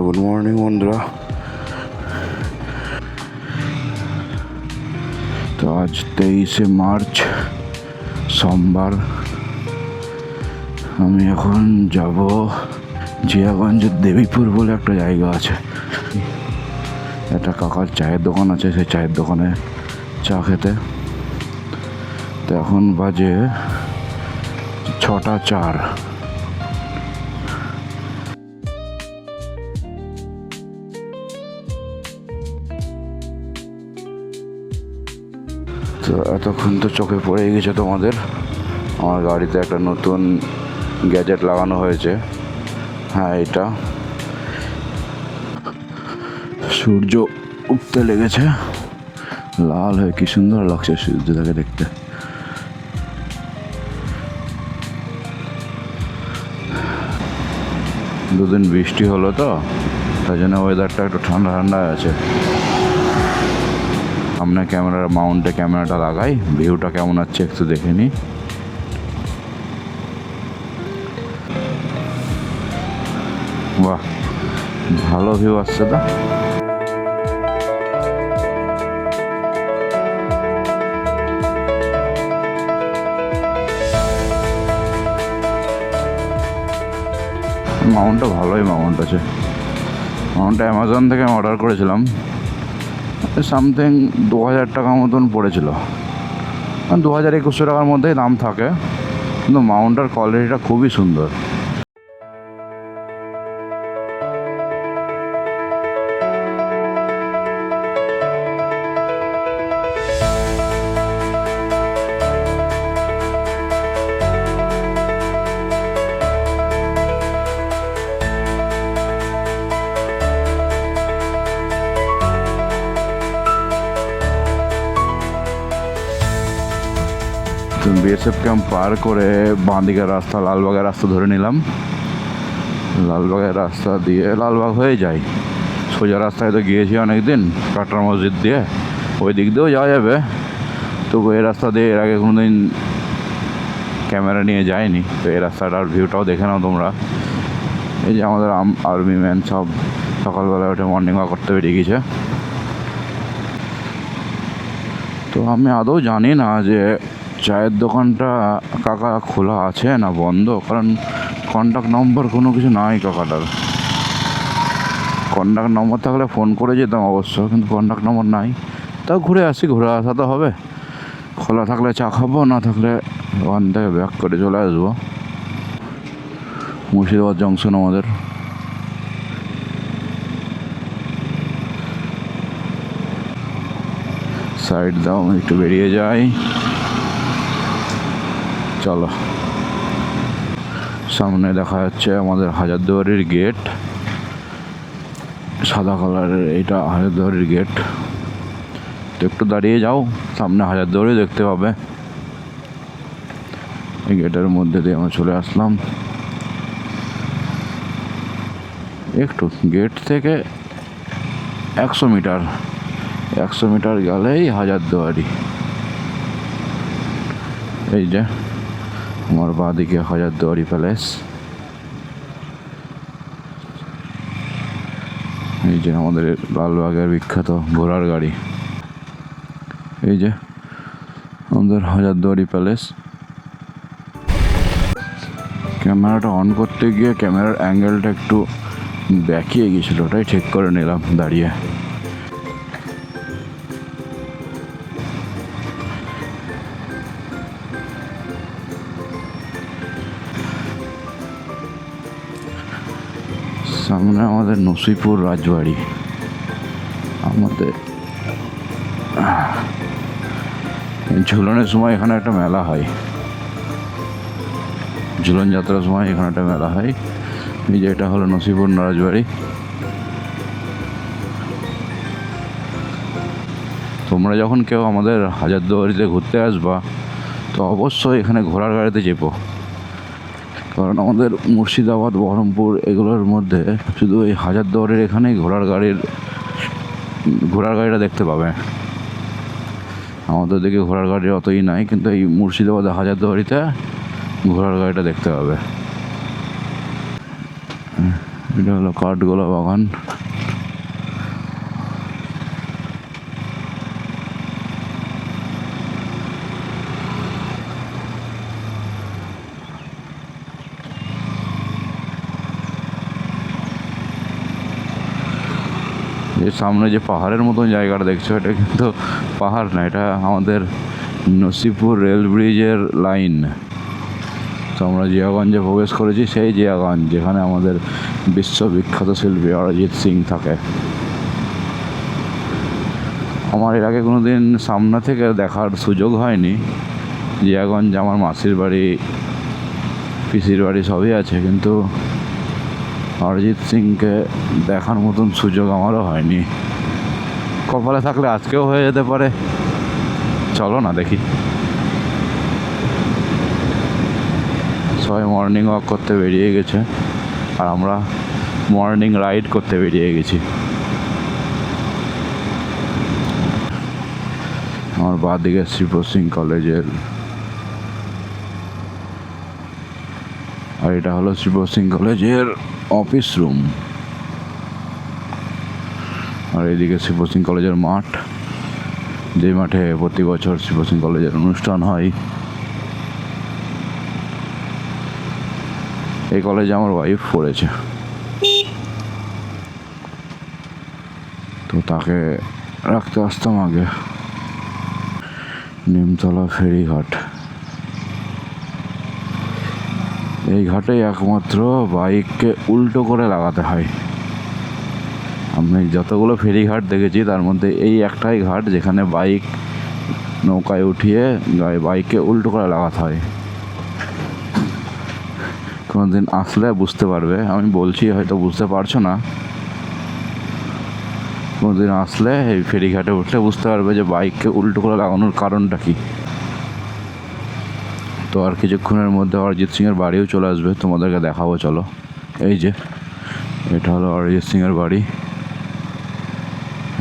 Good morning বন্ধুরা। তো আজ 23শে মার্চ সোমবার। আমি এখন যাব জিয়াগঞ্জের দেবীপুর বলে একটা জায়গা আছে। একটা কাকার চায়ের দোকান আছে, সেই চায়ের দোকানে চা খেতে। তো এখন বাজে 6:04। তো এতক্ষণ তো চোখে পড়ে গেছে তোমাদের, আমার গাড়িতে একটা নতুন গ্যাজেট লাগানো হয়েছে। হ্যাঁ, এটা সূর্য উঠতে লেগেছে, লাল হয়ে কি সুন্দর লাগছে সূর্যটাকে দেখতে। দুদিন বৃষ্টি হলো তো, তাই জন্য ওয়েদারটা একটু ঠান্ডা ঠান্ডা আছে। সামনে ক্যামেরার মাউন্টে ক্যামেরাটা লাগাই, ভিউটা কেমন আছে একটু দেখে নিই। বাহ, ভালো ভিউ আসছে তো। মাউন্টটা ভালোই মাউন্ট আছে। মাউন্টটা অ্যামাজন থেকে আমি অর্ডার করেছিলাম, সামথিং 2000 টাকা মতন পড়েছিল। 2000-2100 টাকার মধ্যেই দাম থাকে, কিন্তু মাউন্টের কোয়ালিটিটা খুবই সুন্দর। বিএসএফ ক্যাম্প পার করে বাঁদিকের রাস্তা, লালবাগের রাস্তা ধরে নিলাম। লালবাগের রাস্তা দিয়ে লালবাগ হয়ে যায়, সোজা রাস্তায় তো গিয়েছি অনেকদিন কাটরা মসজিদ দিয়ে, ওই দিক দিয়েও যাওয়া যাবে। তবু এই রাস্তা দিয়ে এর আগে কোনো দিন ক্যামেরা নিয়ে যায়নি, তো এই রাস্তাটার ভিউটাও দেখে নাও তোমরা। এই যে আমাদের আর্মি ম্যান সব সকালবেলা উঠে মর্নিং ওয়াক করতে বেরিয়ে গেছে। তো আমি আদৌ জানি না যে চায়ের দোকানটা কাকা খোলা আছে না বন্ধ, কারণ কন্ট্যাক্ট নম্বর কোনো কিছু নাই কাকাটার। কন্ট্যাক্ট নম্বর থাকলে ফোন করে যেতাম অবশ্য, কিন্তু কন্ট্যাক্ট নম্বর নাই। তাও ঘুরে আসি, ঘুরে আসা তো হবে। খোলা থাকলে চা খাবো, না থাকলে ওখান থেকে ব্যাক করে চলে আসবো। মুর্শিদাবাদ জংশন আমাদের। সাইড দাও, একটু বেরিয়ে যাই, চলো। সামনে দেখা যাচ্ছে আমাদের হাজারদুয়ারির গেট, সাদা কালারের। এইটা হাজারদুয়ারির গেট। তো একটু দাঁড়িয়ে যাও, সামনে হাজারদুয়ারি দেখতে পাবে। এই গেটের মধ্যে দিয়ে আমরা চলে আসলাম। একটু গেট থেকে 100 মিটার গেলেই হাজারদুয়ারি। এই যে আমার বাঁদিকে হাজারদুয়ারি প্যালেস। এই যে আমাদের লালবাগের বিখ্যাত ঘোড়ার গাড়ি। এই যে আমাদের হাজারদুয়ারি প্যালেস। ক্যামেরাটা অন করতে গিয়ে ক্যামেরার অ্যাঙ্গেলটা একটু ব্যাকিয়ে গেছিলো, ওটাই ঠিক করে নিলাম দাঁড়িয়ে। সামনে আমাদের নসিপুর রাজবাড়ি। আমাদের ঝুলনের সময় এখানে একটা মেলা হয়, ঝুলন যাত্রার সময় এখানে একটা মেলা হয়। এই যে এটা হলো নসিপুর রাজবাড়ি। তোমরা যখন কেউ আমাদের হাজারদুয়ারিতে ঘুরতে আসবা, তো অবশ্যই এখানে ঘোড়ার গাড়িতে চেপো, কারণ আমাদের মুর্শিদাবাদ, বহরমপুর এগুলোর মধ্যে শুধু এই হাজারদুয়ারির এখানেই ঘোড়ার গাড়িটা দেখতে পাবে। আমাদের দিকে ঘোড়ার গাড়ি অতই নাই, কিন্তু এই মুর্শিদাবাদে হাজারদুয়ারিতে ঘোড়ার গাড়িটা দেখতে পাবে। এটা হলো কাঠগোলা বাগান। এর সামনে যে পাহাড়ের মতন জায়গাটা দেখছো, এটা কিন্তু পাহাড় না, এটা আমাদের নসিপুর রেল ব্রিজের লাইন। তো আমরা জিয়াগঞ্জে প্রবেশ করেছি, সেই জিয়াগঞ্জ যেখানে আমাদের বিশ্ববিখ্যাত শিল্পী অরিজিৎ সিং থাকে। আমার এর আগে কোনো দিন সামনে থেকে দেখার সুযোগ হয়নি। জিয়াগঞ্জ আমার মাসির বাড়ি, পিসির বাড়ি সবই আছে, কিন্তু অরিজিৎ সিংকে দেখার মতন সুযোগ আমারও হয়নি। কপালে থাকলে আজকেও হয়ে যেতে পারে, চলো না দেখি। সবাই মর্নিং ওয়াক করতে বেরিয়ে গেছে, আর আমরা মর্নিং রাইড করতে বেরিয়ে গেছি। আমার বাঁ দিকে শ্রীপদ সিং কলেজের, আর এটা হলো শ্রীপদ সিং কলেজের অফিস রুম। আর এদিকে শ্রীপদ সিং কলেজের মাঠ, যে মাঠে প্রতি বছর শ্রীপদ সিং কলেজের অনুষ্ঠান হয়। এই কলেজে আমার ওয়াইফ পড়েছে, তো তাকে রাখতে আসতাম আগে। নিমতলা ফেরিঘাট, এই ঘাটে একমাত্র বাইককে উল্টো করে লাগাতে হয়। আমি যতগুলো ফেরিঘাট দেখেছি তার মধ্যে এই একটাই ঘাট যেখানে বাইক নৌকায় উঠিয়ে বাইককে উল্টো করে লাগাতে হয়। কোনো দিন আসলে বুঝতে পারবে, আমি বলছি হয়তো বুঝতে পারছো না, কোনো দিন আসলে এই ফেরিঘাটে উঠলে বুঝতে পারবে যে বাইককে উল্টো করে লাগানোর কারণটা কী। তো আর কিছুক্ষণের মধ্যে অরিজিৎ সিংয়ের বাড়িও চলে আসবে, তোমাদেরকে দেখাবো, চলো। এই যে এটা হলো অরিজিৎ সিংয়ের বাড়ি,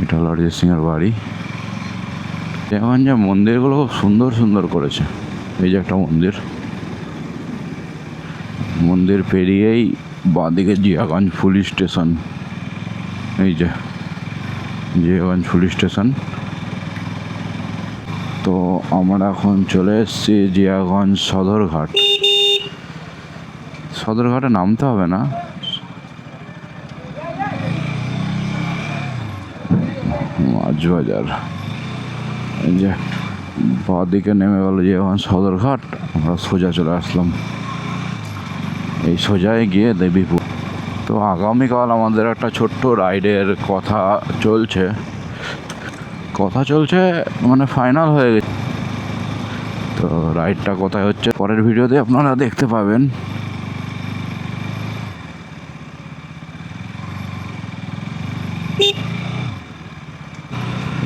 এটা হলো অরিজিৎ সিংয়ের বাড়ি। এখন যে মন্দিরগুলো খুব সুন্দর সুন্দর করেছে। এই যে একটা মন্দির, মন্দির পেরিয়েই বাঁদিকে জিয়াগঞ্জ পুলিশ স্টেশন। এই যে জিয়াগঞ্জ পুলিশ স্টেশন। তো আমরা এখন চলে এসেছি জিয়াগঞ্জ সদরঘাট। সদরঘাটে নামতে হবে না, মাছ বাজার। এই যে বাঁদিকে নেমে গেল জিয়াগঞ্জ সদরঘাট, আমরা সোজা চলে আসলাম এই সোজায় গিয়ে দেবীপুর। তো আগামীকাল আমাদের একটা ছোট্ট রাইডের কথা চলছে, মানে ফাইনাল হয়ে গেছে। তো রাইডটা কোথায় হচ্ছে পরের ভিডিওতে আপনারা দেখতে পাবেন।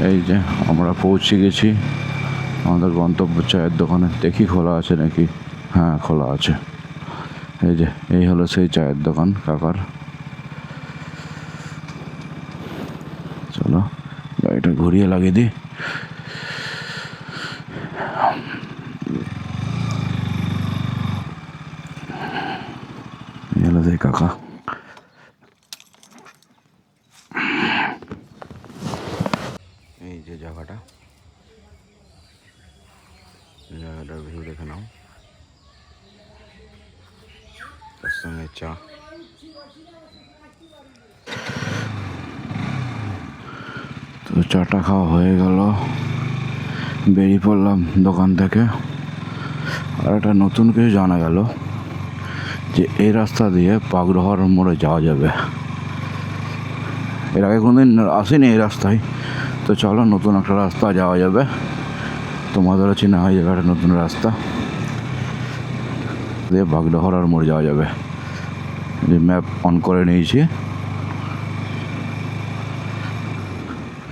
এই যে আমরা পৌঁছে গেছি আমাদের গন্তব্য চায়ের দোকানে। দেখি খোলা আছে নাকি, হ্যাঁ খোলা আছে। এই যে এই হলো সেই চায়ের দোকান কাকার। চলো গাড়িটা ঘুরিয়ে লাগিয়ে দিই। এই হলো সেই কাকা। এই যে জায়গাটার ভিউ দেখে নাও, তার সঙ্গে চা। তো চাটা খাওয়া হয়ে গেল, বেরিয়ে পড়লাম দোকান থেকে। আর একটা নতুন কিছু জানা গেল যে এই রাস্তা দিয়ে পাগড়হর মোড়ে যাওয়া যাবে। এর আগে কোনোদিন আসেনি এই রাস্তায়, তো চলো নতুন একটা রাস্তা যাওয়া যাবে। তোমাদেরও চেনা হয় জায়গাটা, নতুন রাস্তা দিয়ে বাগডহরার মোড় যাওয়া যাবে। যে ম্যাপ অন করে নিয়েছি।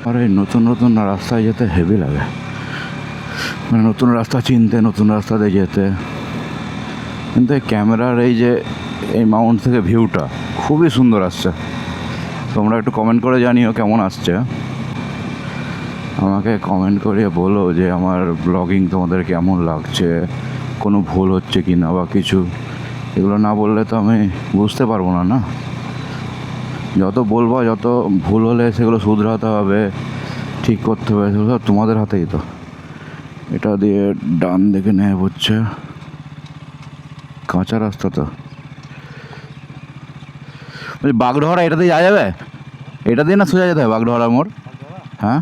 আর এই নতুন নতুন রাস্তায় যেতে হেভি লাগে, মানে নতুন রাস্তা চিনতে, নতুন রাস্তাতে যেতে। কিন্তু এই ক্যামেরার এই যে এই মাউন্ট থেকে ভিউটা খুবই সুন্দর আসছে। তোমরা একটু কমেন্ট করে জানিও কেমন আসছে। আমাকে কমেন্ট করে বলো যে আমার ব্লগিং তোমাদের কেমন লাগছে, কোনো ভুল হচ্ছে কি না বা কিছু। এগুলো না বললে তো আমি বুঝতে পারবো না। যত বলবো, যত ভুল হলে সেগুলো শুধরাতে হবে, ঠিক করতে হবে, সেগুলো সব তোমাদের হাতেই তো। এটা দিয়ে ডান দিকে নেয় হচ্ছে, কাঁচা রাস্তা তো। বলছি বাগডোহরা এটা দিয়ে যাওয়া যাবে? এটা দিয়ে না সোজা যেতে হবে বাগডোহরা মোড়? হ্যাঁ,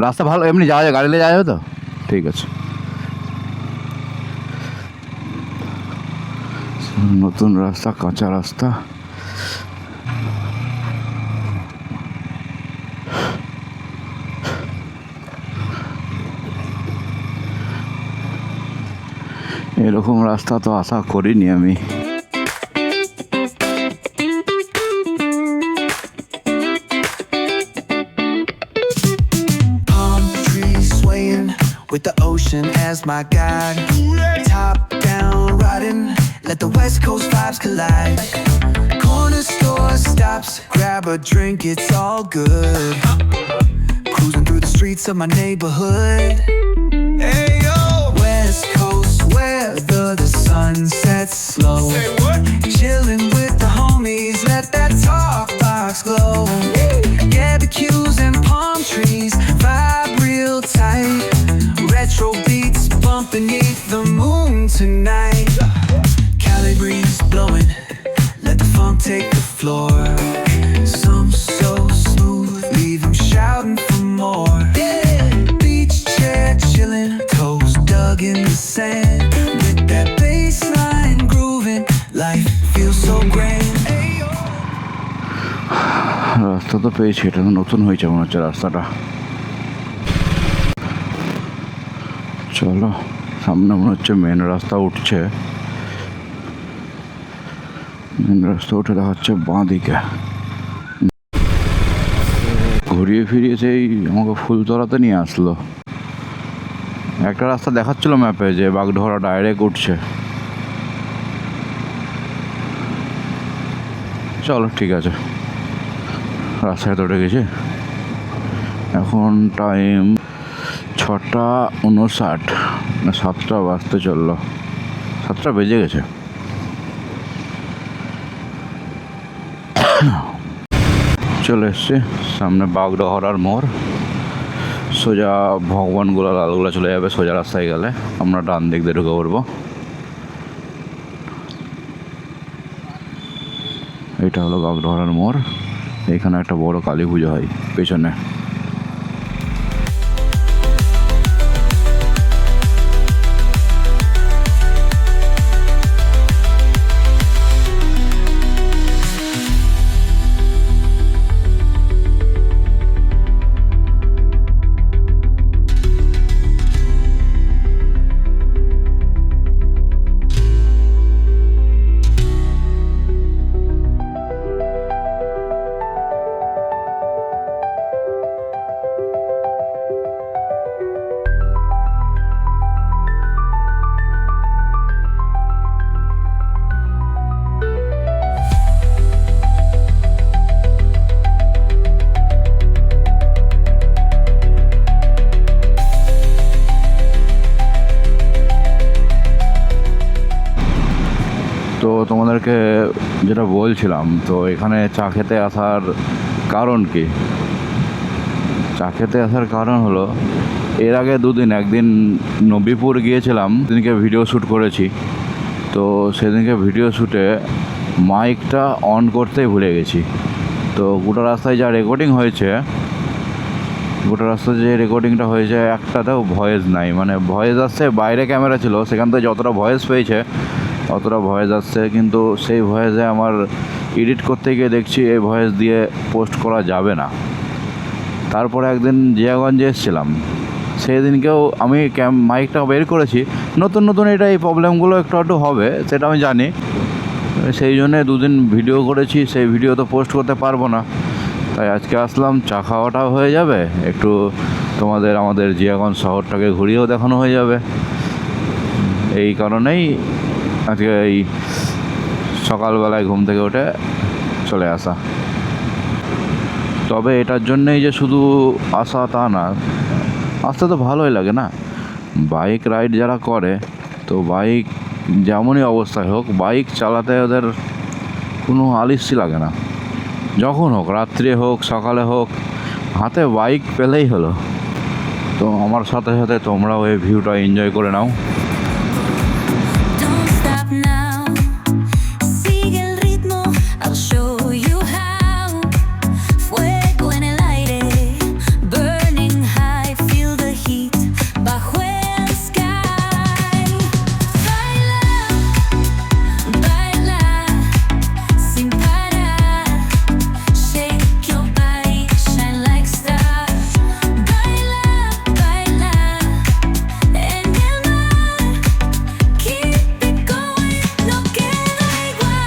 রাস্তা ভালো, এমনি যাওয়া যায়, গাড়ি নিয়ে যাওয়া যাবে তো? ঠিক আছে। নতুন রাস্তা, কাঁচা রাস্তা। এরকম রাস্তা তো আশা করিনি আমি। Palm trees swaying with the ocean as my guide. Top down riding, let the West Coast vibes collide. Corner store stops, grab a drink, it's all good. Cruising through the streets of my neighborhood. Hey yo, West Coast weather, the sun sets slow. Say what? Chilling with the homies, let that talk box glow. Barbecues and palm trees, vibe real tight. Retro beats bump beneath the moon tonight. Cali breeze blowing, let the funk take the floor. Some so smooth, leave them shouting for more. Beach chair chilling, toes dug in the sand. With that bass line grooving, life feels so grand. Ayo. রাস্তা তো পেয়েছি, এটা তো নতুন হয়েছে মনে হচ্ছে রাস্তাটা। চলো, সামনে মনে হচ্ছে মেন রাস্তা উঠছে। মেন রাস্তা উঠে দেখাচ্ছে বাঁ দিকে, ঘুরিয়ে ফিরিয়ে সেই আমাকে ফুলতলাতে নিয়ে আসলো। একটা রাস্তা দেখাচ্ছিল ম্যাপে যে বাগডোহরা ডাইরেক্ট উঠছে। চলো ঠিক আছে, রাস্তায় তো উঠে গেছে। এখন টাইম 6:59, না 7টা বাজতে চললো, 7টা বেজে গেছে। চলে এসছি সামনে বাগডোহরার মোড়। সোজা ভগবানগুলো লালগুলো চলে যাবে, সোজা রাস্তায় গেলে আমরা ডান দিক দিয়ে ঢুকে পড়বো। এটা হলো বাগডোহরার মোড়। এখানে একটা বড় কালী পুজো হয় পেছনে। তো তোমাদেরকে যেটা বলছিলাম, তো এখানে চা খেতে আসার কারণ কি? চা খেতে আসার কারণ হলো, এর আগে দুদিন, একদিন নবীপুর গিয়েছিলাম, সেদিনকে ভিডিও শ্যুট করেছি। তো সেদিনকে ভিডিও শ্যুটে মাইকটা অন করতেই ভুলে গেছি। তো গোটা রাস্তায় যা রেকর্ডিং হয়েছে, গোটা রাস্তায় যে রেকর্ডিংটা হয়েছে, একটাতেও ভয়েস নাই। মানে ভয়েস আসছে, বাইরে ক্যামেরা ছিল, সেখান থেকে যতটা ভয়েস পেয়েছে অতটা ভয়েস আসছে, কিন্তু সেই ভয়েসে আমার এডিট করতে গিয়ে দেখছি এই ভয়েস দিয়ে পোস্ট করা যাবে না। তারপরে একদিন জিয়াগঞ্জে এসেছিলাম, সেই দিনকেও আমি মাইকটা বের করেছি। নতুন নতুন এটা এই প্রবলেমগুলো একটু একটু হবে, সেটা আমি জানি। সেই জন্যে দুদিন ভিডিও করেছি, সেই ভিডিও তো পোস্ট করতে পারবো না। তাই আজকে আসলাম, চা খাওয়াটাও হয়ে যাবে, একটু তোমাদের আমাদের জিয়াগঞ্জ শহরটাকে ঘুরিয়েও দেখানো হয়ে যাবে। এই কারণেই আজকে এই সকালবেলায় ঘুম থেকে উঠে চলে আসা। তবে এটার জন্যেই যে শুধু আসা তা না, আসতে তো ভালোই লাগে না। বাইক রাইড যারা করে, তো বাইক যেমনই অবস্থায় হোক, বাইক চালাতে ওদের কোনো আলিস্যি লাগে না, যখন হোক, রাত্রে হোক সকালে হোক, হাতে বাইক পেলেই হলো। তো আমার সাথে সাথে তোমরাও এই ভিউটা এনজয় করে নাও। Don't stop now. Sigue el ritmo, I'll show you how. Fuego en el aire, burning high, feel the heat bajo el sky. Baila, baila, sin parar. Shake your body, shine like stars. Baila, baila, en el mar. Keep it going, no queda igual.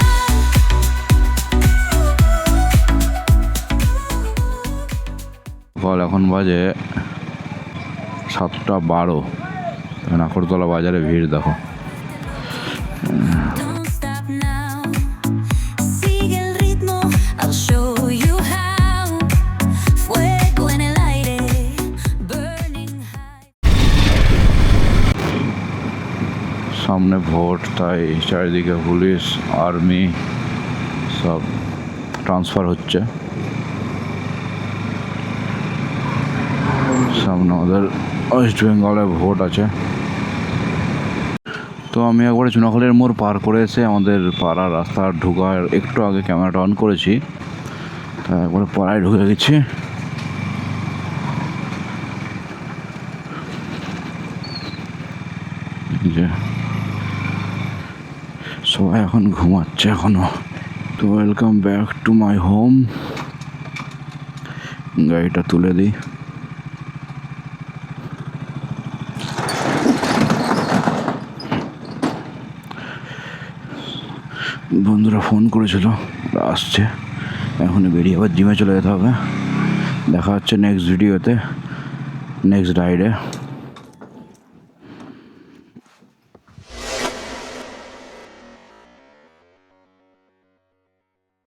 সকাল এখন বাজে 7:12। নাকরতলা বাজারে ভিড় দেখো। Don't stop now. Sigue el ritmo, I'll show you how. Fuego en el aire, burning high. সামনে vote, তাই চারিদিকে police army সব ট্রান্সফার হচ্ছে। সামনে ওদের ওয়েস্ট বেঙ্গলে ভোট আছে। তো আমি একবারে চুনাখালীর মোড় পার করে এসে আমাদের পাড়ার রাস্তা ঢোকার একটু আগে ক্যামেরাটা অন করেছি, তা একবারে পাড়ায় ঢুকে গেছি। এই যে সবাই এখন ঘুমাচ্ছে এখনো। তো welcome back to my home. গাড়িটা তুলে দিই। বন্ধুরা ফোন করেছিল, আসছে, এখন বেরিয়ে আবার জিমে চলে যেতে হবে। দেখা হচ্ছে নেক্সট ভিডিওতে, নেক্সট রাইডে।